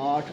8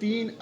3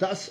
10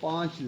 5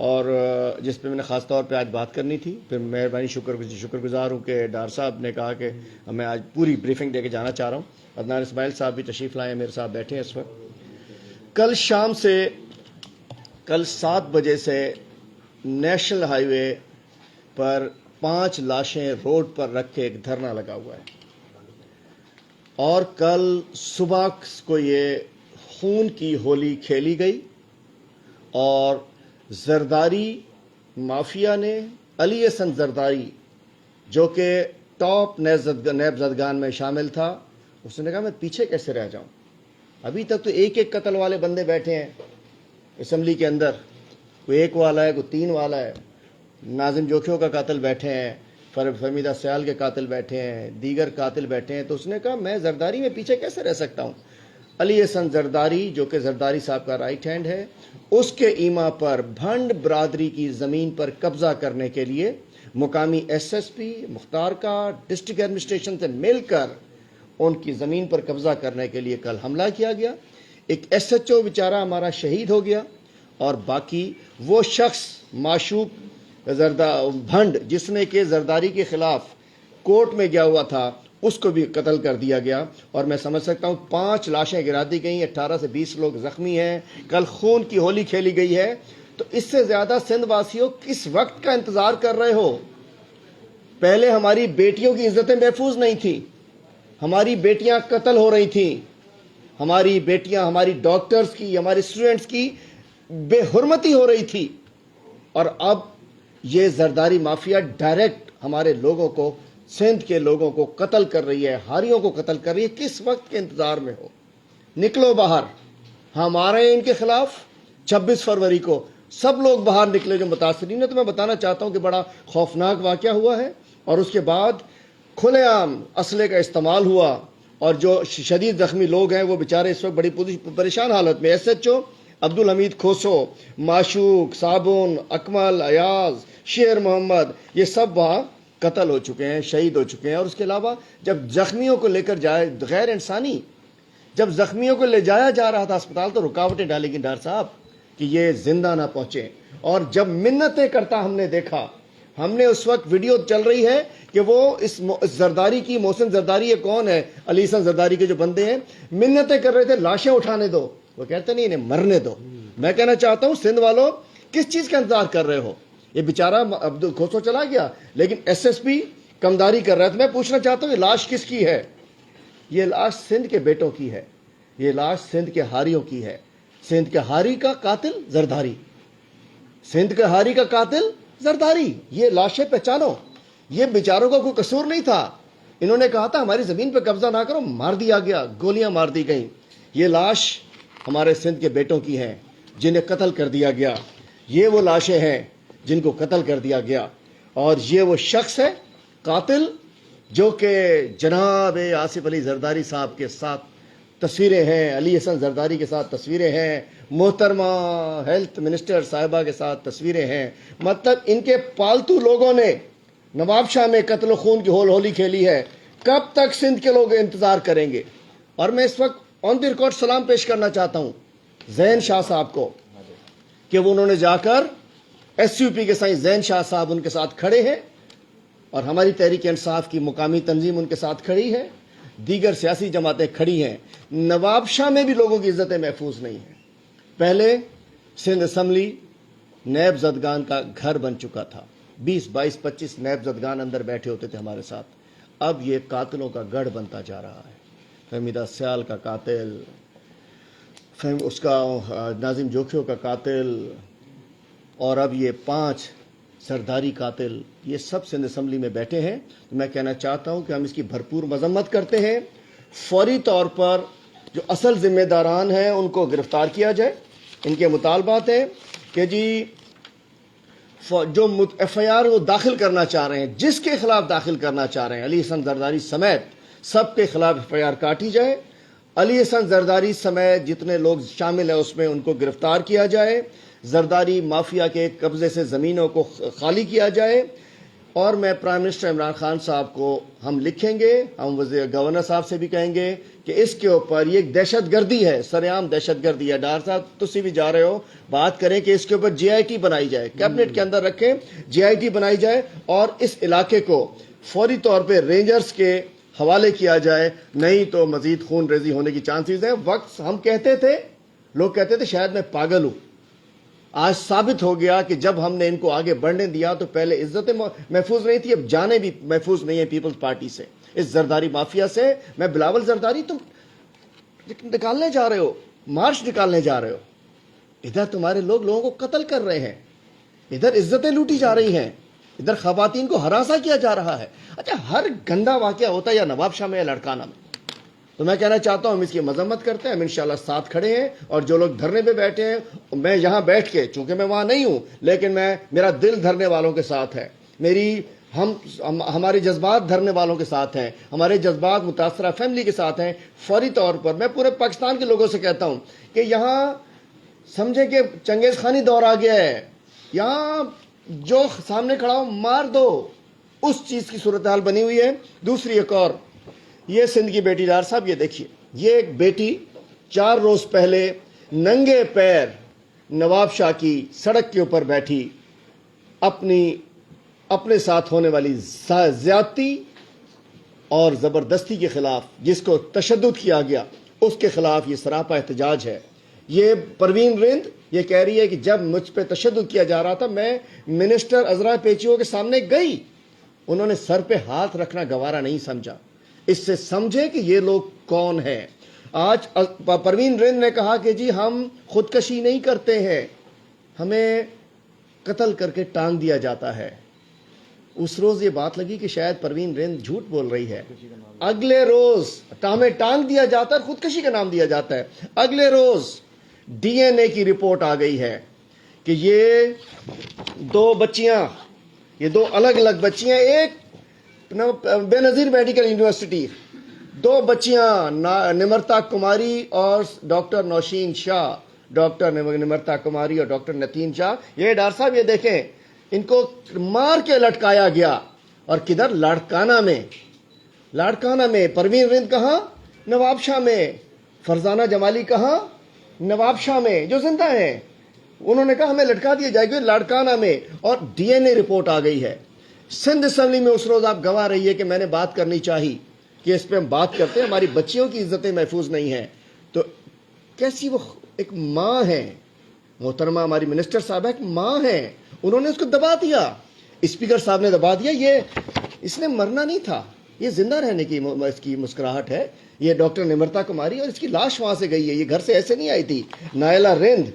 اور جس پہ میں نے خاص طور پہ آج بات کرنی تھی. پھر مہربانی شکر گزار ہوں کہ ڈار صاحب نے کہا کہ میں آج پوری بریفنگ دے کے جانا چاہ رہا ہوں. عدنان اسماعیل صاحب بھی تشریف لائے ہیں، میرے ساتھ بیٹھے ہیں اس وقت. کل 7 بجے سے نیشنل ہائی وے پر 5 لاشیں روڈ پر رکھ کے ایک دھرنا لگا ہوا ہے، اور کل صبح کو یہ خون کی ہولی کھیلی گئی اور زرداری مافیا نے علی حسن زرداری جو کہ ٹاپ نیب زدگان میں شامل تھا، اس نے کہا میں پیچھے کیسے رہ جاؤں. ابھی تک تو ایک قتل والے بندے بیٹھے ہیں اسمبلی کے اندر، کوئی 1 والا ہے، کوئی 3 والا ہے. ناظم جوکھیوں کا قاتل بیٹھے ہیں، فہمیدہ سیال کے قاتل بیٹھے ہیں، دیگر قاتل بیٹھے ہیں. تو اس نے کہا میں زرداری میں پیچھے کیسے رہ سکتا ہوں. علی حسن زرداری جو کہ زرداری صاحب کا رائٹ ہینڈ ہے، اس کے ایما پر بھنڈ برادری کی زمین پر قبضہ کرنے کے لیے مقامی ایس ایس پی مختار کا ڈسٹرکٹ ایڈمنسٹریشن سے مل کر ان کی زمین پر قبضہ کرنے کے لیے کل حملہ کیا گیا. ایک ایس ایچ او بیچارہ ہمارا شہید ہو گیا، اور باقی وہ شخص معشوق بھنڈ جس نے کہ زرداری کے خلاف کورٹ میں گیا ہوا تھا، اس کو بھی قتل کر دیا گیا. اور میں سمجھ سکتا ہوں 5 لاشیں گرا دی گئیں، 18 سے 20 لوگ زخمی ہیں. کل خون کی ہولی کھیلی گئی ہے. تو اس سے زیادہ سندھ واسیوں کس وقت کا انتظار کر رہے ہو؟ پہلے ہماری بیٹیوں کی عزتیں محفوظ نہیں تھیں، ہماری بیٹیاں قتل ہو رہی تھیں، ہماری بیٹیاں، ہماری ڈاکٹرز کی، ہماری اسٹوڈنٹس کی بے حرمتی ہو رہی تھی. اور اب یہ زرداری مافیا ڈائریکٹ ہمارے لوگوں کو، سندھ کے لوگوں کو قتل کر رہی ہے، ہاریوں کو قتل کر رہی ہے. کس وقت کے انتظار میں ہو؟ نکلو باہر. ہم آ رہے ہیں ان کے خلاف 26 فروری کو. سب لوگ باہر نکلے جو متاثرین ہیں. تو میں بتانا چاہتا ہوں کہ بڑا خوفناک واقعہ ہوا ہے، اور اس کے بعد کھلے عام اسلحے کا استعمال ہوا، اور جو شدید زخمی لوگ ہیں وہ بیچارے اس وقت بڑی پریشان حالت میں. S H O Abdul Hamid Khoso, Mashooq, صابن، اکمل، ایاز، شیر محمد، یہ سب وہاں قتل ہو چکے ہیں، شہید ہو چکے ہیں. اور اس کے علاوہ جب زخمیوں کو لے کر غیر انسانی جب زخمیوں کو لے جایا جا رہا تھا اسپتال، تو رکاوٹیں ڈالی گئی ڈار صاحب کہ یہ زندہ نہ پہنچے. اور جب منتیں کرتا ہم نے دیکھا، ہم نے اس وقت ویڈیو چل رہی ہے کہ وہ اس زرداری کی، محسن زرداری یہ کون ہے، علی حسن زرداری کے جو بندے ہیں، منتیں کر رہے تھے لاشیں اٹھانے دو. وہ کہتے نہیں انہیں مرنے دو. میں کہنا چاہتا ہوں سندھ والوں کس چیز کا انتظار کر رہے ہو؟ یہ بیچارہ عبد کھوسو چلا گیا، لیکن ایس ایس پی کمداری کر رہا ہے. تو میں پوچھنا چاہتا ہوں یہ لاش کس کی ہے؟ یہ لاش سندھ کے بیٹوں کی ہے، یہ لاش سندھ کے ہاریوں کی ہے. سندھ کے ہاری کا قاتل زرداری، سندھ کے ہاری کا قاتل زرداری. یہ لاشیں پہچانو. یہ بیچاروں کا کوئی قصور نہیں تھا. انہوں نے کہا تھا ہماری زمین پہ قبضہ نہ کرو، مار دیا گیا، گولیاں مار دی گئیں. یہ لاش ہمارے سندھ کے بیٹوں کی ہیں جنہیں قتل کر دیا گیا. یہ وہ لاشیں ہیں جن کو قتل کر دیا گیا. اور یہ وہ شخص ہے قاتل جو کہ جناب آصف علی زرداری صاحب کے ساتھ تصویریں ہیں، علی حسن زرداری کے ساتھ تصویریں ہیں، محترمہ ہیلتھ منسٹر صاحبہ کے ساتھ تصویریں ہیں. مطلب ان کے پالتو لوگوں نے نواب شاہ میں قتل و خون کی ہولی کھیلی ہے. کب تک سندھ کے لوگ انتظار کریں گے؟ اور میں اس وقت آن دی ریکارڈ سلام پیش کرنا چاہتا ہوں زین شاہ صاحب کو کہ وہ انہوں نے جا کر ایس یو پی کے سائیں زین شاہ صاحب ان کے ساتھ کھڑے ہیں، اور ہماری تحریک انصاف کی مقامی تنظیم ان کے ساتھ کھڑی ہے، دیگر سیاسی جماعتیں کھڑی ہیں. نواب شاہ میں بھی لوگوں کی عزتیں محفوظ نہیں ہیں. پہلے سندھ اسمبلی نیب زدگان کا گھر بن چکا تھا، 20 22 25 نیب زدگان اندر بیٹھے ہوتے تھے ہمارے ساتھ. اب یہ قاتلوں کا گڑھ بنتا جا رہا ہے. فہمیدہ سیال کا قاتل، اس کا ناظم جوکھیوں کا قاتل، اور اب یہ 5 سرداری قاتل، یہ سب سندھ اسمبلی میں بیٹھے ہیں. میں کہنا چاہتا ہوں کہ ہم اس کی بھرپور مذمت کرتے ہیں. فوری طور پر جو اصل ذمہ داران ہیں ان کو گرفتار کیا جائے. ان کے مطالبات ہیں کہ جی جو ایف آئی آر وہ داخل کرنا چاہ رہے ہیں، جس کے خلاف داخل کرنا چاہ رہے ہیں، علی حسن زرداری سمیت سب کے خلاف ایف آئی آر کاٹی جائے. علی حسن زرداری سمیت جتنے لوگ شامل ہیں اس میں ان کو گرفتار کیا جائے. زرداری مافیا کے قبضے سے زمینوں کو خالی کیا جائے. اور میں پرائم منسٹر عمران خان صاحب کو ہم لکھیں گے، ہم گورنر صاحب سے بھی کہیں گے کہ اس کے اوپر یہ ایک دہشت گردی ہے, سرعام دہشت گردی ہے. ڈار صاحب تسی بھی جا رہے ہو, بات کریں کہ اس کے اوپر جے آئی ٹی بنائی جائے, کیبنٹ کے اندر رکھیں, جے آئی ٹی بنائی جائے اور اس علاقے کو فوری طور پہ رینجرز کے حوالے کیا جائے, نہیں تو مزید خون ریزی ہونے کی چانسز ہیں. وقت ہم کہتے تھے, لوگ کہتے تھے شاید میں پاگل ہوں, آج ثابت ہو گیا کہ جب ہم نے ان کو آگے بڑھنے دیا تو پہلے عزتیں محفوظ نہیں تھی, اب جانیں بھی محفوظ نہیں ہیں پیپلز پارٹی سے, اس زرداری مافیا سے. میں بلاول زرداری تم نکالنے جا رہے ہو, مارچ نکالنے جا رہے ہو, ادھر تمہارے لوگ لوگوں کو قتل کر رہے ہیں, ادھر عزتیں لوٹی جا رہی ہیں, ادھر خواتین کو ہراساں کیا جا رہا ہے. اچھا ہر گندا واقعہ ہوتا ہے یا نواب شاہ میں یا لڑکانہ میں, تو میں کہنا چاہتا ہوں ہم اس کی مذمت کرتے ہیں, ہم انشاءاللہ ساتھ کھڑے ہیں. اور جو لوگ دھرنے پہ بیٹھے ہیں, میں یہاں بیٹھ کے, چونکہ میں وہاں نہیں ہوں, لیکن میرا دل دھرنے والوں کے ساتھ ہے, ہمارے جذبات دھرنے والوں کے ساتھ ہیں, ہمارے جذبات متاثرہ فیملی کے ساتھ ہیں. فوری طور پر میں پورے پاکستان کے لوگوں سے کہتا ہوں کہ یہاں سمجھے کہ چنگیز خانی دور آ گیا ہے, یہاں جو سامنے کھڑا ہو مار دو, اس چیز کی صورتحال بنی ہوئی ہے. دوسری ایک اور, یہ سندھ کی بیٹی ڈار صاحب, یہ دیکھیے, یہ ایک بیٹی 4 روز پہلے ننگے پیر نواب شاہ کی سڑک کے اوپر بیٹھی, اپنے ساتھ ہونے والی زیادتی اور زبردستی کے خلاف, جس کو تشدد کیا گیا, اس کے خلاف یہ سراپا احتجاج ہے. یہ پروین رند یہ کہہ رہی ہے کہ جب مجھ پہ تشدد کیا جا رہا تھا میں منسٹر عذرا پیچیو کے سامنے گئی, انہوں نے سر پہ ہاتھ رکھنا گوارا نہیں سمجھا. اس سے سمجھے کہ یہ لوگ کون ہیں. آج پروین رند نے کہا کہ جی ہم خودکشی نہیں کرتے ہیں, ہمیں قتل کر کے ٹانگ دیا جاتا ہے. اس روز یہ بات لگی کہ شاید پروین رند جھوٹ بول رہی ہے. اگلے روز ہمیں ٹانگ دیا جاتا ہے, خودکشی کا نام دیا جاتا ہے. اگلے روز ڈی این اے کی رپورٹ آ گئی ہے کہ یہ 2 بچیاں, یہ 2 الگ الگ بچیاں, ایک بے نظیر میڈیکل یونیورسٹی, 2 بچیاں نمرتا کماری اور ڈاکٹر نوشین شاہ, ڈاکٹر نمرتا کماری اور ڈاکٹر نتین شاہ. یہ ڈار صاحب یہ دیکھیں, ان کو مار کے لٹکایا گیا. اور کدھر؟ لاڑکانہ میں. پروین رند کہاں؟ نواب شاہ میں. فرزانہ جمالی کہاں؟ نواب شاہ میں, جو زندہ ہیں. انہوں نے کہا ہمیں لٹکا دیا جائے گا لاڑکانہ میں. اور ڈی این اے رپورٹ آ گئی ہے. سندھ اسمبلی میں اس روز آپ گواہ رہی ہے کہ میں نے بات کرنی چاہی کہ اس پہ ہم بات کرتے ہیں, ہماری بچیوں کی عزتیں محفوظ نہیں ہیں. تو کیسی وہ ایک ماں ہے محترمہ, ہماری منسٹر صاحبہ ایک ماں ہے, انہوں نے اس کو دبا دیا, اسپیکر صاحب نے دبا دیا. یہ اس نے مرنا نہیں تھا, یہ زندہ رہنے کی اس کی مسکراہٹ ہے. یہ ڈاکٹر نمرتا کماری, اور اس کی لاش وہاں سے گئی ہے, یہ گھر سے ایسے نہیں آئی تھی. نائلہ رند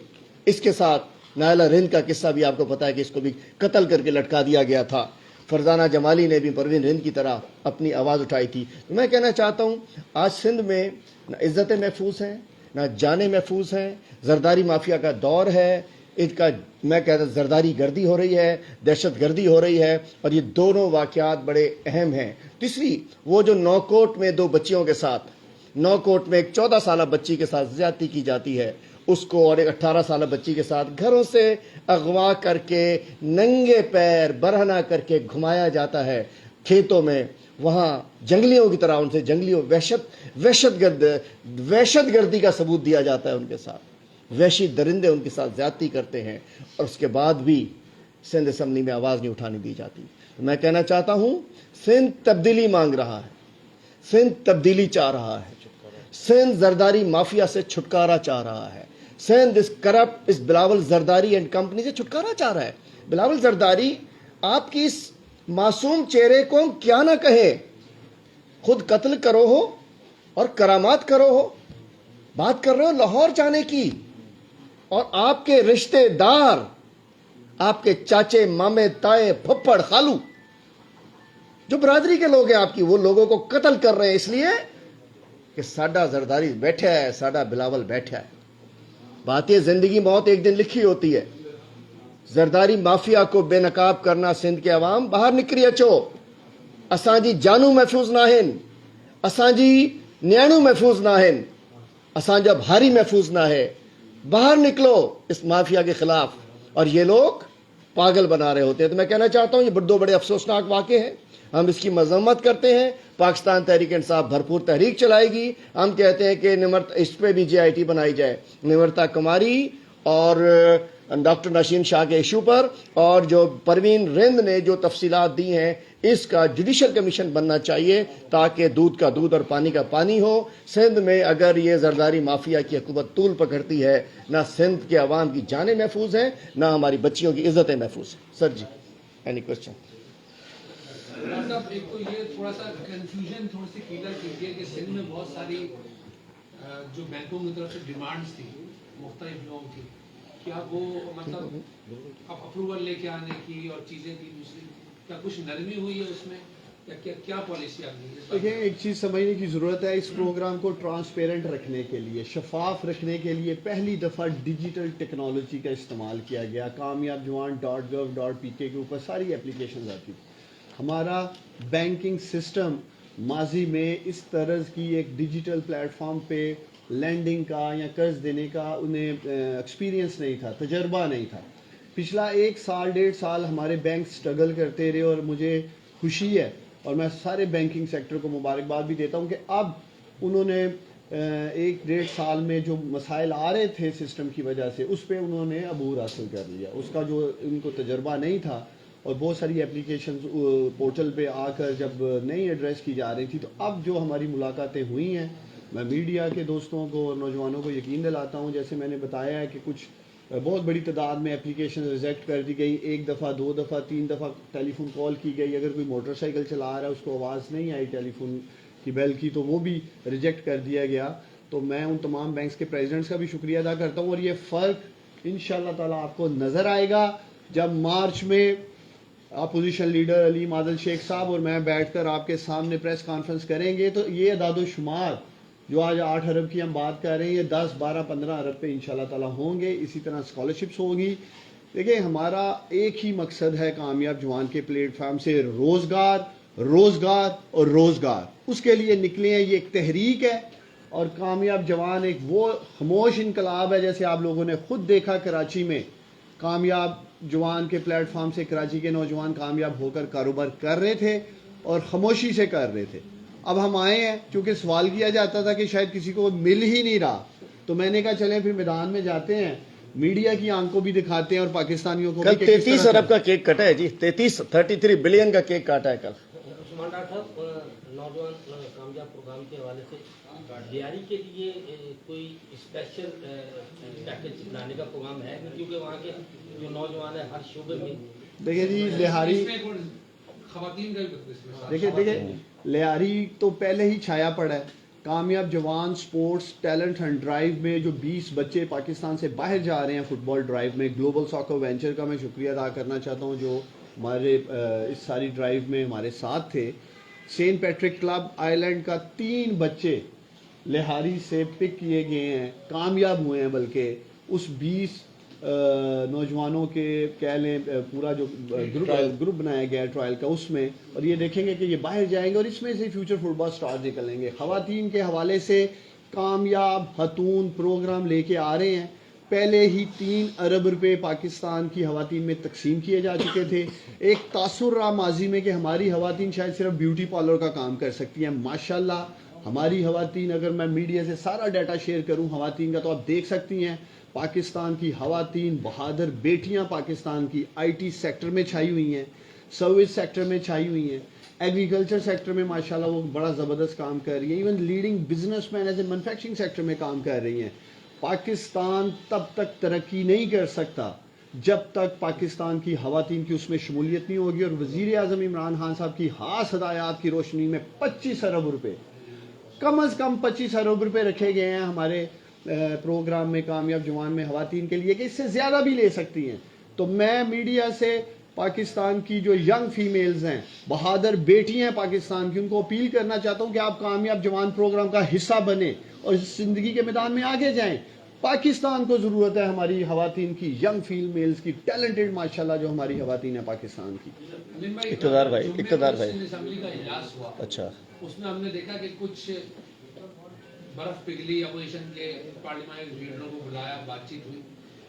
اس کے ساتھ, نائلہ رند کا قصہ بھی آپ کو پتا ہے کہ اس کو بھی قتل کر کے لٹکا دیا گیا تھا. فرزانہ جمالی نے بھی پروین رند کی طرح اپنی آواز اٹھائی تھی. میں کہنا چاہتا ہوں آج سندھ میں نہ عزتیں محفوظ ہیں, نہ جانیں محفوظ ہیں. زرداری مافیا کا دور ہے, ان کا میں کہتا ہوں زرداری گردی ہو رہی ہے, دہشت گردی ہو رہی ہے, اور یہ دونوں واقعات بڑے اہم ہیں. تیسری, وہ جو نوکوٹ میں 2 بچیوں کے ساتھ, نوکوٹ میں ایک 14 سالہ بچی کے ساتھ زیادتی کی جاتی ہے, اس کو اور ایک 18 سالہ بچی کے ساتھ گھروں سے اغوا کر کے ننگے پیر برہنہ کر کے گھمایا جاتا ہے کھیتوں میں. وہاں جنگلیوں کی طرح ان سے جنگلیوں وحشت گردی کا ثبوت دیا جاتا ہے ان کے ساتھ. وحشی درندے ان کے ساتھ زیادتی کرتے ہیں, اور اس کے بعد بھی سندھ اسمبلی میں آواز نہیں اٹھانے دی جاتی. میں کہنا چاہتا ہوں سندھ تبدیلی مانگ رہا ہے, سندھ تبدیلی چاہ رہا ہے, سندھ زرداری مافیا سے چھٹکارا چاہ رہا ہے, سندھ اس کرپٹ, اس بلاول زرداری اینڈ کمپنی سے چھٹکارا چاہ رہا ہے. بلاول زرداری آپ کی اس معصوم چہرے کو ہم کیا نہ کہیں, خود قتل کرو ہو اور کرامات کرو ہو, بات کر رہے ہو لاہور جانے کی, اور آپ کے رشتے دار, آپ کے چاچے مامے تائے پھپھڑ خالو جو برادری کے لوگ ہیں آپ کی, وہ لوگوں کو قتل کر رہے ہیں اس لیے کہ ساڈا زرداری بیٹھا ہے, ساڈا بلاول بیٹھا ہے. بات یہ زندگی موت ایک دن لکھی ہوتی ہے. زرداری مافیا کو بے نقاب کرنا, سندھ کے عوام باہر نکری اچو, اساں جی جانو محفوظ نہ ہیں, اساں جی نیانو محفوظ نہ ہیں, اساں جا بھاری محفوظ نہ ہے. باہر نکلو اس مافیا کے خلاف. اور یہ لوگ پاگل بنا رہے ہوتے ہیں. تو میں کہنا چاہتا ہوں یہ دو بڑے افسوسناک واقعے ہیں. ہم اس کی مذمت کرتے ہیں. پاکستان تحریک انصاف بھرپور تحریک چلائے گی. ہم کہتے ہیں کہ اس پہ بھی JIT بنائی جائے, نمرتا کماری اور ڈاکٹر نشین شاہ کے ایشو پر, اور جو پروین رند نے جو تفصیلات دی ہیں اس کا جوڈیشل کمیشن بننا چاہیے تاکہ دودھ کا دودھ اور پانی کا پانی ہو. سندھ میں اگر یہ زرداری مافیا کی حکومت طول پکڑتی ہے, نہ سندھ کے عوام کی جانیں محفوظ ہیں, نہ ہماری بچیوں کی عزتیں محفوظ ہیں. سر جی اینی کوشچن؟ صاحب ایک تو یہ تھوڑا سا کنفیوژن تھوڑی سی کلیئر کیجیے کہ سندھ میں بہت ساری جو بینکوں کی طرف سے ڈیمانڈس تھی مختلف لوگوں کی, کیا وہ مطلب اپروول لے کے آنے کی اور چیزیں تھی دوسری, کیا کچھ نرمی ہوئی ہے اس میں, یا کیا پالیسی آ گئی؟ دیکھیں ایک چیز سمجھنے کی ضرورت ہے, اس پروگرام کو ٹرانسپیرنٹ رکھنے کے لیے, شفاف رکھنے کے لیے پہلی دفعہ ڈیجیٹل ٹیکنالوجی کا استعمال کیا گیا. کامیاب جوان .gov.pk کے اوپر ساری اپلیکیشنز آتی. ہمارا بینکنگ سسٹم ماضی میں اس طرز کی ایک ڈیجیٹل پلیٹ فارم پہ لینڈنگ کا یا قرض دینے کا انہیں ایکسپیرینس نہیں تھا, تجربہ نہیں تھا. پچھلا 1 سال 1.5 سال ہمارے بینک سٹرگل کرتے رہے, اور مجھے خوشی ہے اور میں سارے بینکنگ سیکٹر کو مبارکباد بھی دیتا ہوں کہ اب انہوں نے 1-1.5 سال میں جو مسائل آ رہے تھے سسٹم کی وجہ سے اس پہ انہوں نے عبور حاصل کر لیا. اس کا جو ان کو تجربہ نہیں تھا, اور بہت ساری اپلیکیشنز پورٹل پہ آ کر جب نہیں ایڈریس کی جا رہی تھی, تو اب جو ہماری ملاقاتیں ہوئی ہیں, میں میڈیا کے دوستوں کو اور نوجوانوں کو یقین دلاتا ہوں, جیسے میں نے بتایا ہے کہ کچھ بہت بڑی تعداد میں اپلیکیشن ریجیکٹ کر دی گئی. 1 دفعہ 2 دفعہ 3 دفعہ ٹیلی فون کال کی گئی, اگر کوئی موٹر سائیکل چلا رہا ہے اس کو آواز نہیں آئی ٹیلی فون کی بیل کی تو وہ بھی ریجیکٹ کر دیا گیا. تو میں ان تمام بینکس کے پریزیڈنٹس کا بھی شکریہ ادا کرتا ہوں, اور یہ فرق انشاءاللہ تعالیٰ آپ کو نظر آئے گا جب مارچ میں اپوزیشن لیڈر علیم عادل شیخ صاحب اور میں بیٹھ کر آپ کے سامنے پریس کانفرنس کریں گے. تو یہ اعداد و شمار جو آج 8 ارب کی ہم بات کر رہے ہیں, یہ 10, 12, 15 ارب پہ انشاءاللہ تعالیٰ ہوں گے. اسی طرح اسکالرشپس ہوگی. دیکھیں ہمارا ایک ہی مقصد ہے کامیاب جوان کے پلیٹ فارم سے روزگار, روزگار اور روزگار. اس کے لیے نکلے ہیں, یہ ایک تحریک ہے. اور کامیاب جوان ایک وہ خاموش انقلاب ہے, جیسے آپ لوگوں نے خود دیکھا کراچی میں کامیاب جوان کے پلیٹ فارم سے کراچی کے نوجوان کامیاب ہو کر کاروبار کر رہے تھے اور خاموشی سے کر رہے تھے. اب ہم آئے ہیں, کیونکہ سوال کیا جاتا تھا کہ شاید کسی کو مل ہی نہیں رہا, تو میں نے کہا چلیں پھر میدان میں جاتے ہیں, میڈیا کی آنکھ کو بھی دکھاتے ہیں اور پاکستانیوں کو کل 33 ارب کا کیک کٹا ہے جی, 33 بلین کا کیک کاٹا ہے کل. عثمان ڈاکٹر صاحب, نوجوان کامیاب پروگرام کے حوالے سے دیاری کے لیے کوئی اسپیشل پیکج لانے کا پروگرام ہے, کیونکہ وہاں کے جو نوجوان ہیں ہر شعبے میں. دیکھیں جی لہاری, خواتین کا دیکھیں لہاری تو پہلے ہی چھایا پڑا ہے. کامیاب جوان سپورٹس ٹیلنٹ ہنٹ ڈرائیو میں جو 20 بچے پاکستان سے باہر جا رہے ہیں فٹ بال ڈرائیو میں, گلوبل ساکر وینچر کا میں شکریہ ادا کرنا چاہتا ہوں جو ہمارے اس ساری ڈرائیو میں ہمارے ساتھ تھے. سینٹ پیٹرک کلب آئرلینڈ کا 3 بچے لہاری سے پک کیے گئے ہیں, کامیاب ہوئے ہیں. بلکہ اس 20 نوجوانوں کے کہہ لیں پورا جو گروپ بنایا گیا ہے ٹرائل کا, اس میں, اور یہ دیکھیں گے کہ یہ باہر جائیں گے اور اس میں سے فیوچر فٹ بال اسٹار نکلیں گے. خواتین کے حوالے سے کامیاب خاتون پروگرام لے کے آ رہے ہیں. پہلے ہی 3 ارب روپے پاکستان کی خواتین میں تقسیم کیے جا چکے تھے. ایک تاثر رہا ماضی میں کہ ہماری خواتین شاید صرف بیوٹی پارلر کا کام کر سکتی ہیں. ماشاءاللہ ہماری خواتین, اگر میں میڈیا سے سارا ڈیٹا شیئر کروں خواتین کا, تو آپ دیکھ سکتی ہیں پاکستان کی خواتین بہادر بیٹیاں پاکستان کی IT سیکٹر میں چھائی ہوئی ہیں, سروس سیکٹر میں چھائی ہوئی ہیں, ایگریکلچر سیکٹر میں ماشاءاللہ وہ بڑا زبردست کام کر رہی ہیں, even leading business man as a manufacturing sector میں کام کر رہی ہیں. پاکستان تب تک ترقی نہیں کر سکتا جب تک پاکستان کی خواتین کی اس میں شمولیت نہیں ہوگی. اور وزیر اعظم عمران خان صاحب کی خاص ہدایات کی روشنی میں 25 ارب روپے, کم از کم 25 ارب روپے رکھے گئے ہیں ہمارے پروگرام میں کامیاب جوان میں خواتین کے لیے, کہ اس سے زیادہ بھی لے سکتی ہیں. تو میں میڈیا سے پاکستان کی جو ینگ فیمیلز ہیں, بہادر بیٹیاں ہیں پاکستان کی, ان کو اپیل کرنا چاہتا ہوں کہ آپ کامیاب جوان پروگرام کا حصہ بنیں اور اس زندگی کے میدان میں آگے جائیں. پاکستان کو ضرورت ہے ہماری خواتین کی, ینگ فیمیلز کی, ٹیلنٹڈ ماشاءاللہ جو ہماری خواتین ہیں پاکستان کی. اقتدار بھائی اسمبلی کا اجلاس ہوا, اچھا, اس میں ہم نے دیکھا کہ کچھ برف پگھلی اپوزیشن کے پارلیمانی لیڈروں کو بلایا, بات چیت ہوئی,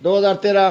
2013